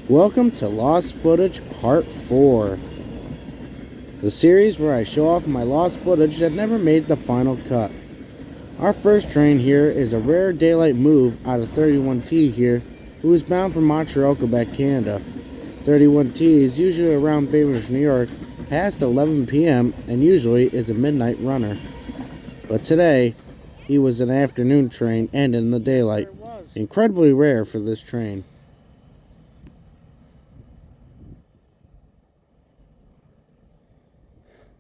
Welcome to Lost Footage Part 4, the series where I show off my lost footage that never made the final cut. Our first train here is a rare daylight move out of 31T here, who is bound for Montreal, Quebec, Canada. 31T is usually around Bevier, New York, past 11 p.m. and usually is a midnight runner. But today, he was an afternoon train and in the daylight. Incredibly rare for this train.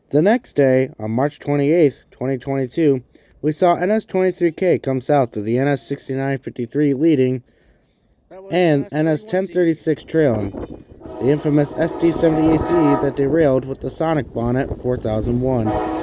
The next day, on March 28th, 2022, we saw NS-23K come south of the NS-6953 leading and NS-1036 trailing, the infamous SD-70AC that derailed with the Sonic bonnet 4001.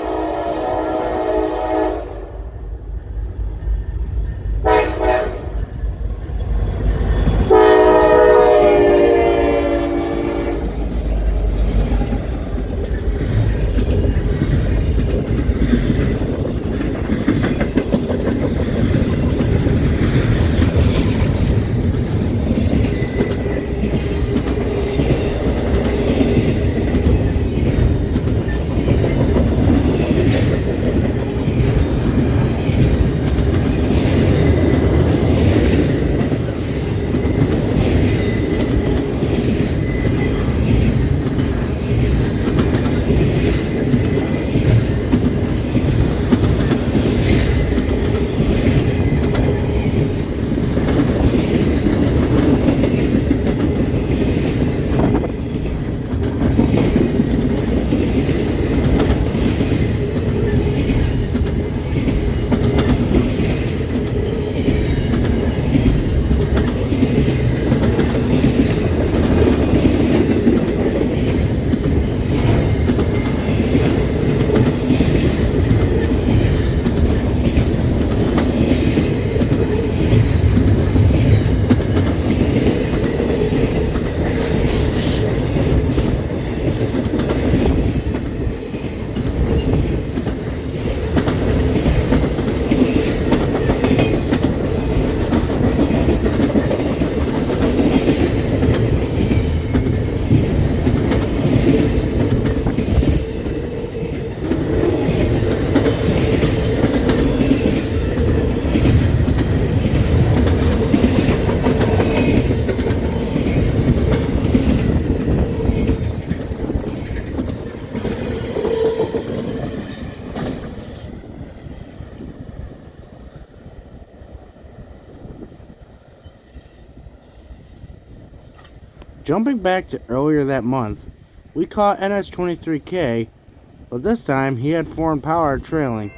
Jumping back to earlier that month, we caught NS-23K, but this time he had foreign power trailing.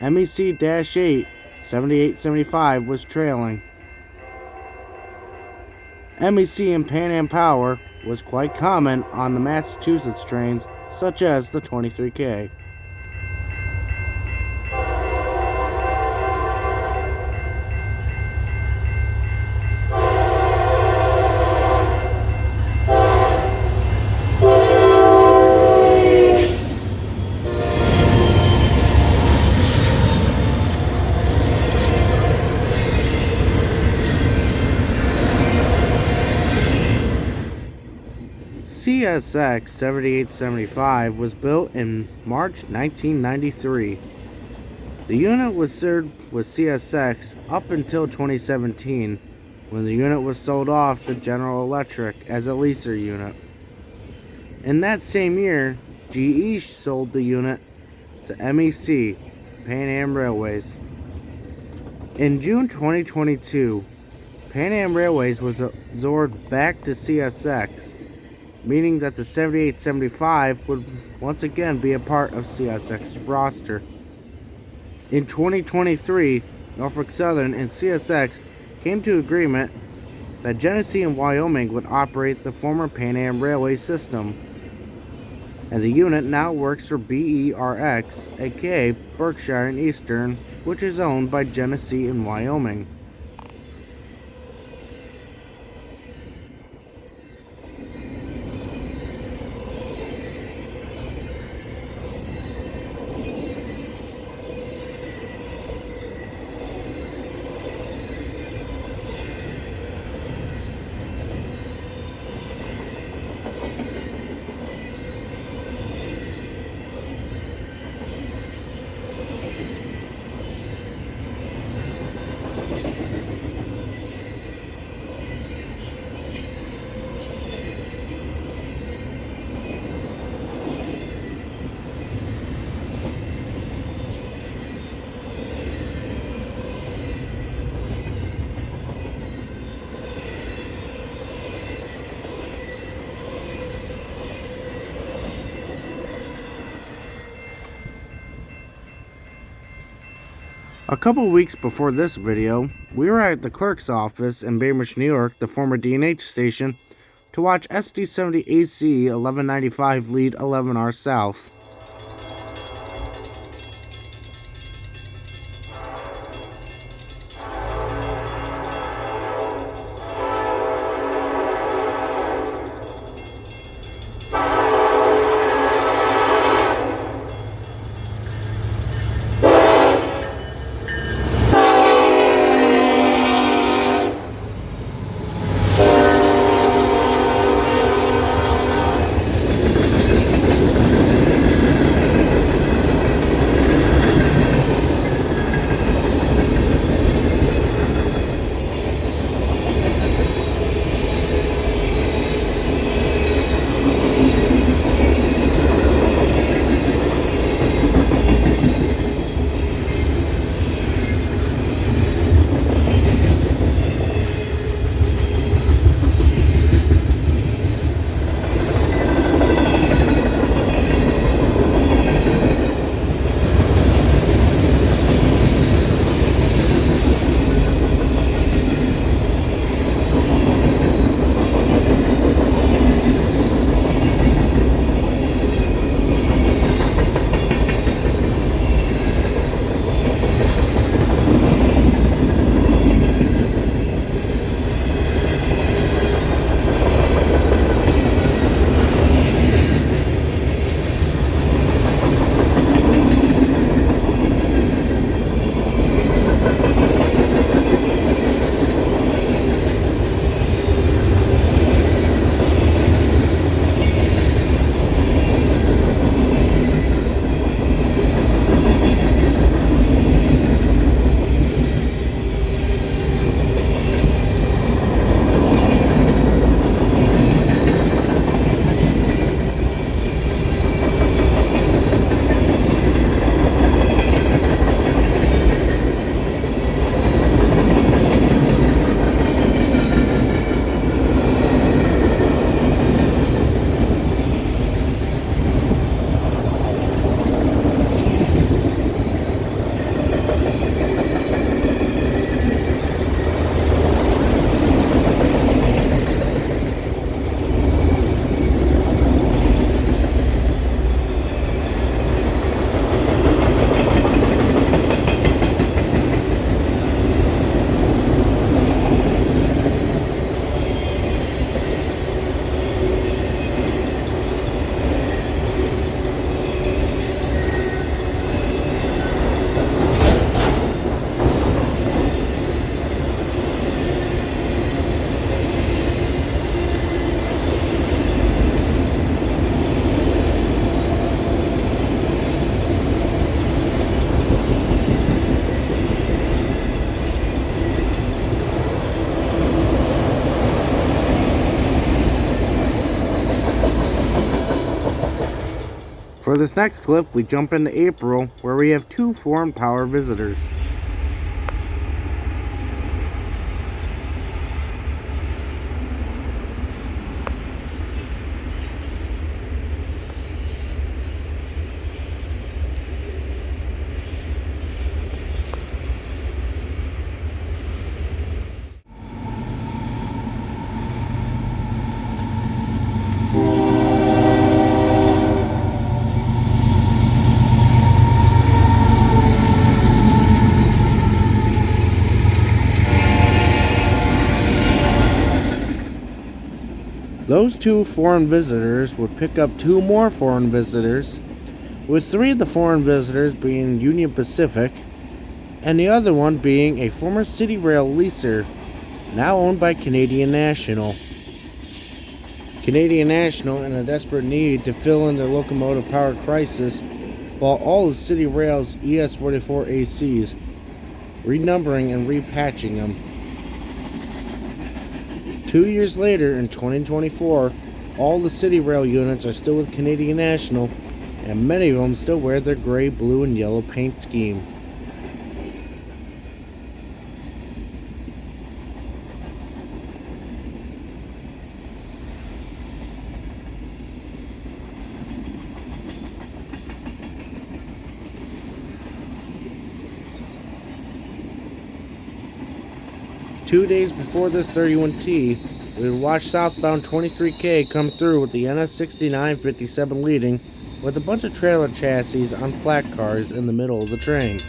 MEC-8 7875 was trailing. MEC and Pan Am power was quite common on the Massachusetts trains, such as the 23K. CSX 7875 was built in March 1993. The unit was served with CSX up until 2017, when the unit was sold off to General Electric as a leaser unit. In that same year, GE sold the unit to MEC, Pan Am Railways. In June 2022, Pan Am Railways was absorbed back to CSX, meaning that the 7875 would once again be a part of CSX's roster. In 2023, Norfolk Southern and CSX came to agreement that Genesee and Wyoming would operate the former Pan Am Railway system, and the unit now works for BERX, aka Berkshire and Eastern, which is owned by Genesee and Wyoming. A couple weeks before this video, we were at the clerk's office in Bevier, New York, the former D&H station, to watch SD70 AC 1195 lead 11R south. For this next clip, we jump into April, where we have two foreign power visitors. Those two foreign visitors would pick up two more foreign visitors, with three of the foreign visitors being Union Pacific, and the other one being a former Citirail leaser, now owned by Canadian National. Canadian National in a desperate need to fill in their locomotive power crisis, while all of Citirail's ES44 ACs, renumbering and repatching them. 2 years later, in 2024, all the Citirail units are still with Canadian National, and many of them still wear their gray, blue, and yellow paint scheme. 2 days before this 31T, we would watch southbound 23K come through with the NS6957 leading, with a bunch of trailer chassis on flat cars in the middle of the train.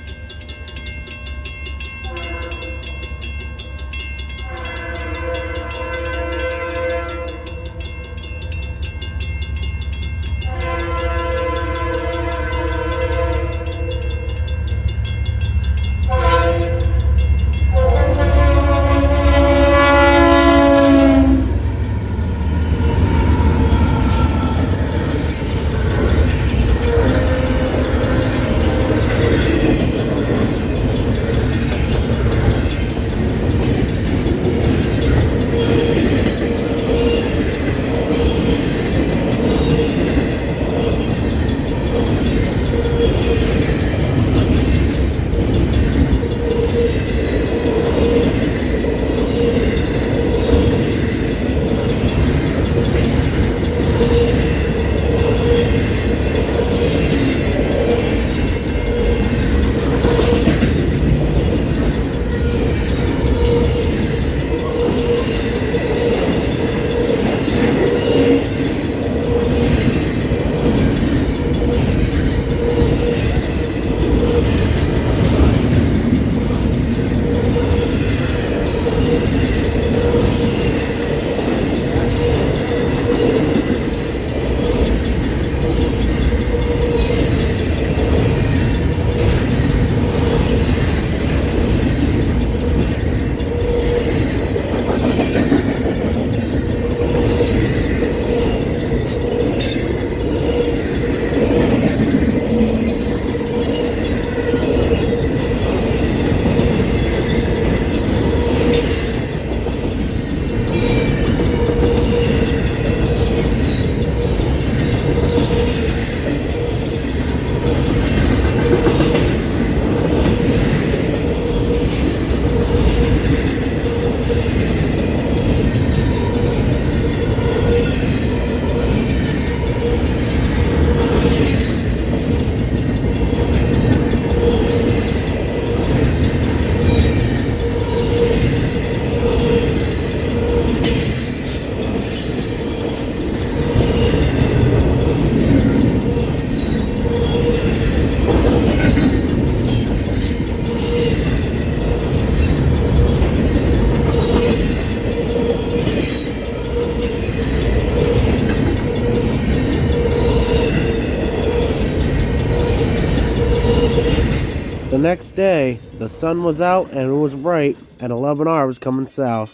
The next day, the sun was out and it was bright at 11 hours coming south.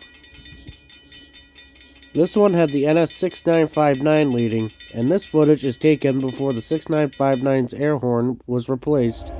This one had the NS6959 leading, and this footage is taken before the 6959's air horn was replaced.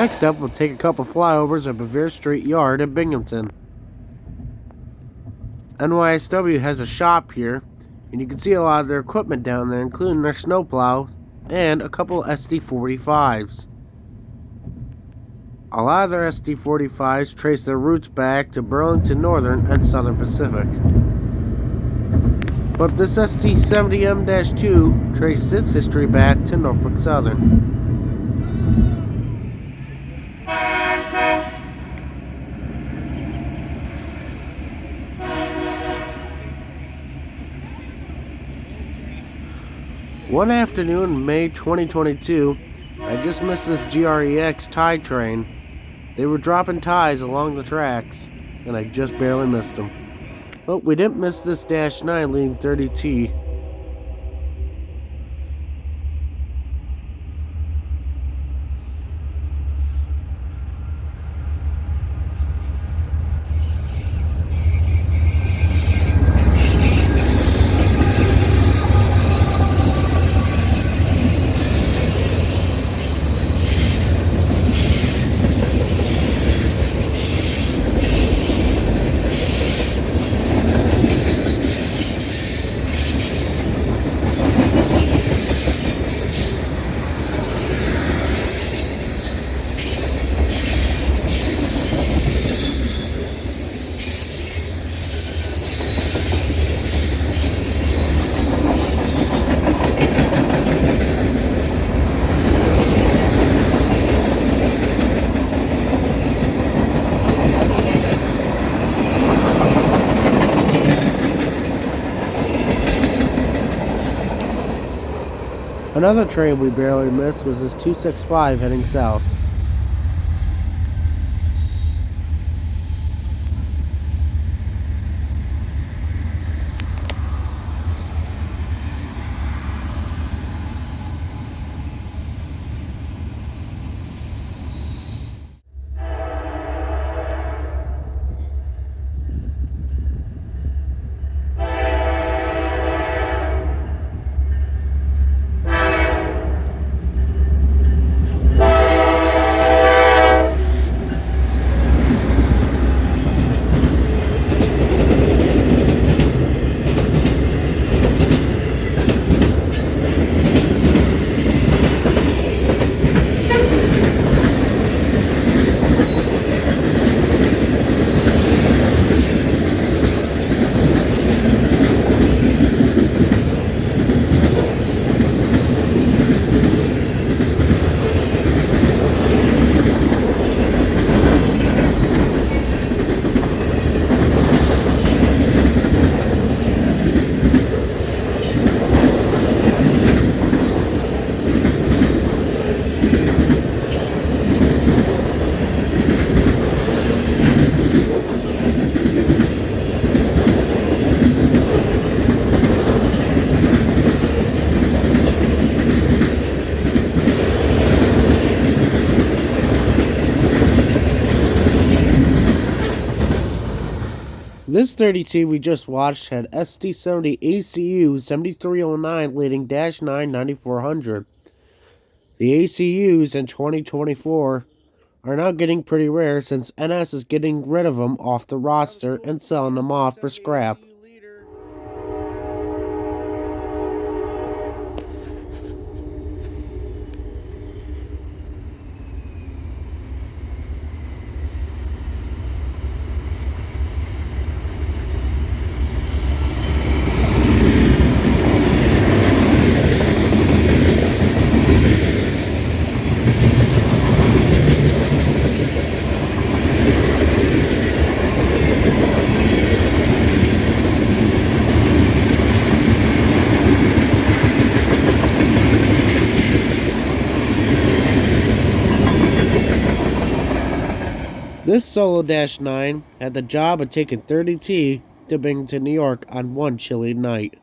Next up, we'll take a couple flyovers at Bevier Street Yard in Binghamton. NYSW has a shop here, and you can see a lot of their equipment down there, including their snowplow and a couple SD45s. A lot of their SD45s trace their roots back to Burlington Northern and Southern Pacific. But this SD70M-2 traces its history back to Norfolk Southern. One afternoon in May 2022, I just missed this GREX tie train. They were dropping ties along the tracks, and I just barely missed them. But we didn't miss this Dash 9 leading 30T. Another train we barely missed was this 265 heading south. This 30T we just watched had SD70 ACU 7309 leading Dash 9 9400. The ACUs in 2024 are now getting pretty rare since NS is getting rid of them off the roster and selling them off for scrap. This solo Dash 9 had the job of taking 30T to Binghamton, New York on one chilly night.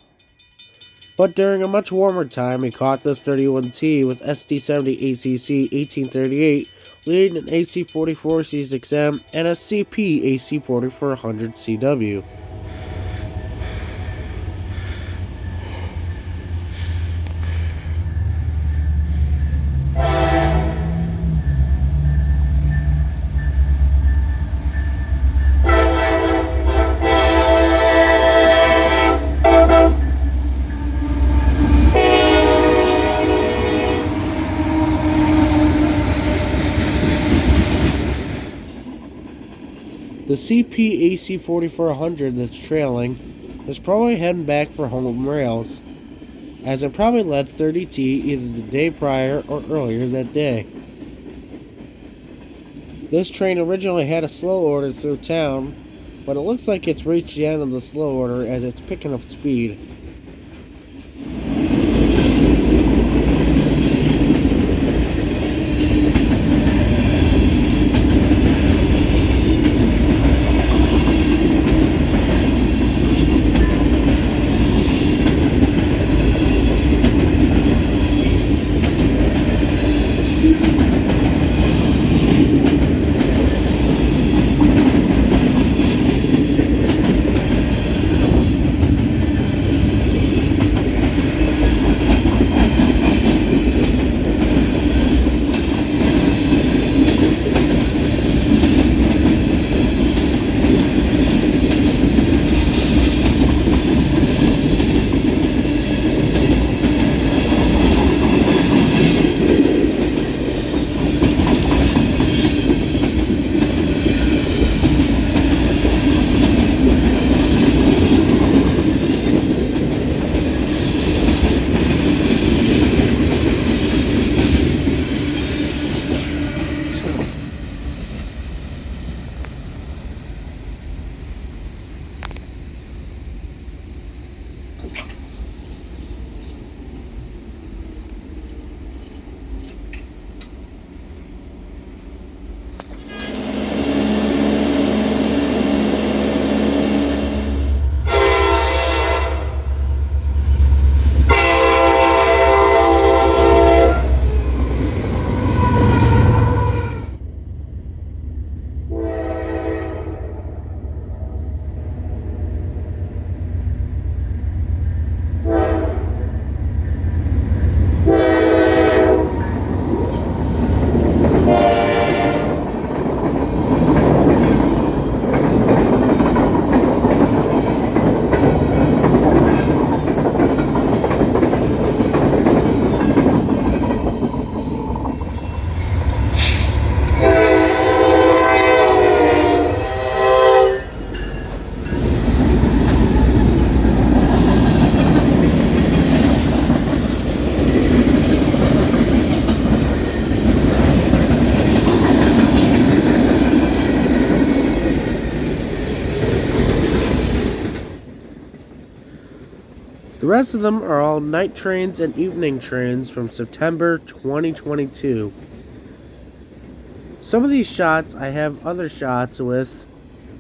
But during a much warmer time, he caught this 31T with SD70 ACC 1838 leading an AC44 C6M and a CP AC4400 CW. The CP AC 4400 that's trailing is probably heading back for home rails, as it probably led 30T either the day prior or earlier that day. This train originally had a slow order through town, but it looks like it's reached the end of the slow order as it's picking up speed. The rest of them are all night trains and evening trains from September 2022. Some of these shots I have other shots with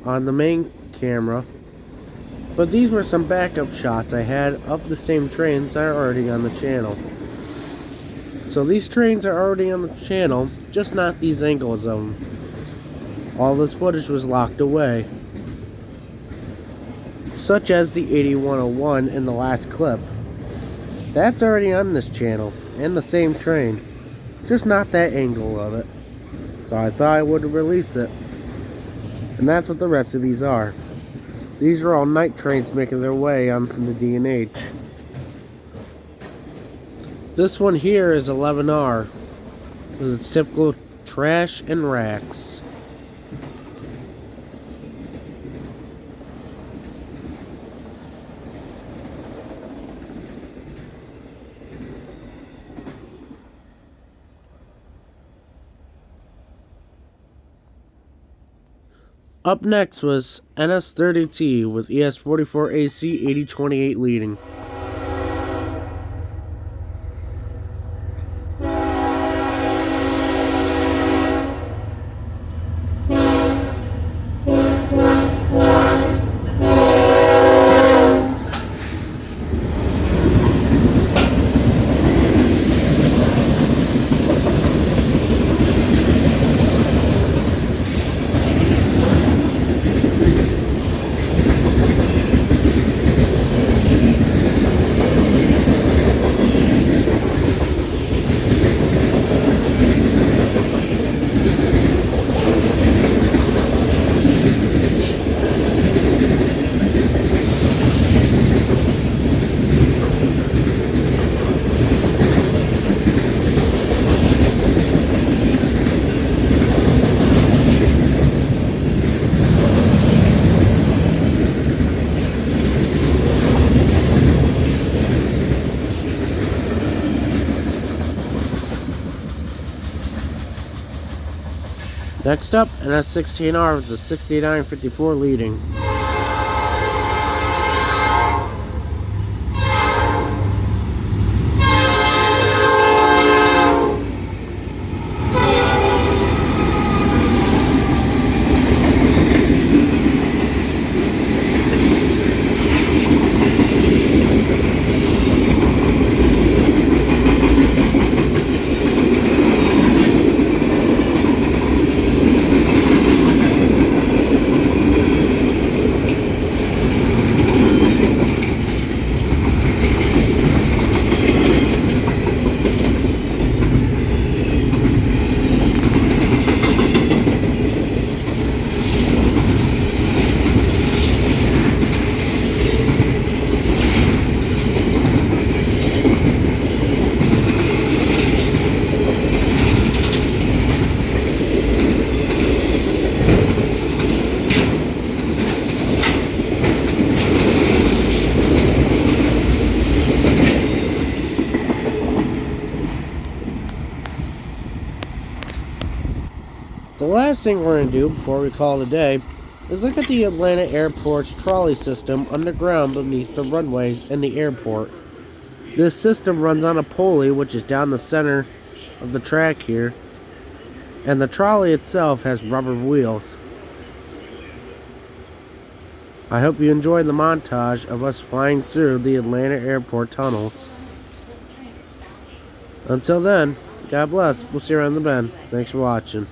on the main camera, but these were some backup shots I had of the same trains that are already on the channel. So these trains are already on the channel, just not these angles of them. All this footage was locked away, such as the 8101 in the last clip. That's already on this channel, and the same train, just not that angle of it. So I thought I would release it. And that's what the rest of these are. These are all night trains making their way on the D&H. This one here is 11R, with its typical trash and racks. Up next was NS30T with ES44AC 8028 leading. Next up, NS16R with the 6954 leading. The last thing we're going to do before we call it a day is look at the Atlanta Airport's trolley system underground beneath the runways in the airport. This system runs on a pulley which is down the center of the track here, and the trolley itself has rubber wheels. I hope you enjoyed the montage of us flying through the Atlanta Airport tunnels. Until then, God bless. We'll see you around the bend. Thanks for watching.